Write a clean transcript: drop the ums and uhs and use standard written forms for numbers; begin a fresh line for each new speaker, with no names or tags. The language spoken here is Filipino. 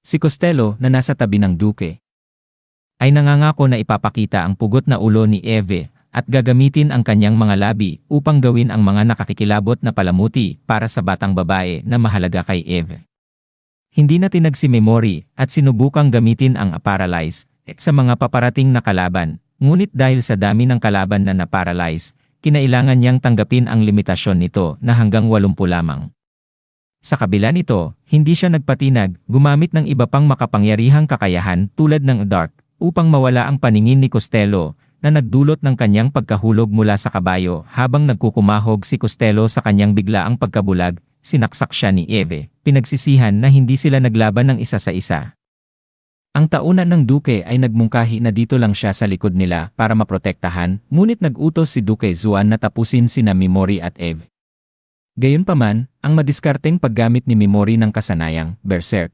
Si Costello na nasa tabi ng Duke ay nangangako na ipapakita ang pugot na ulo ni Eve at gagamitin ang kanyang mga labi upang gawin ang mga nakakikilabot na palamuti para sa batang babae na mahalaga kay Eve. Hindi na tinag si Memory at sinubukang gamitin ang paralyze sa mga paparating na kalaban, ngunit dahil sa dami ng kalaban na na-paralyze, kinailangan niyang tanggapin ang limitasyon nito na hanggang 80 lamang. Sa kabila nito, hindi siya nagpatinag, gumamit ng iba pang makapangyarihang kakayahan tulad ng Dark upang mawala ang paningin ni Costello na nagdulot ng kanyang pagkahulog mula sa kabayo habang nagkukumahog si Costello sa kanyang biglaang pagkabulag, sinaksak siya ni Eve, pinagsisihan na hindi sila naglaban ng isa sa isa. Ang taunan ng Duke ay nagmungkahi na dito lang siya sa likod nila para maprotektahan, ngunit nag-utos si Duke Zuan na tapusin sina Memory at Eve. Gayunpaman, ang madiskarteng paggamit ni Memory ng kasanayang Berserk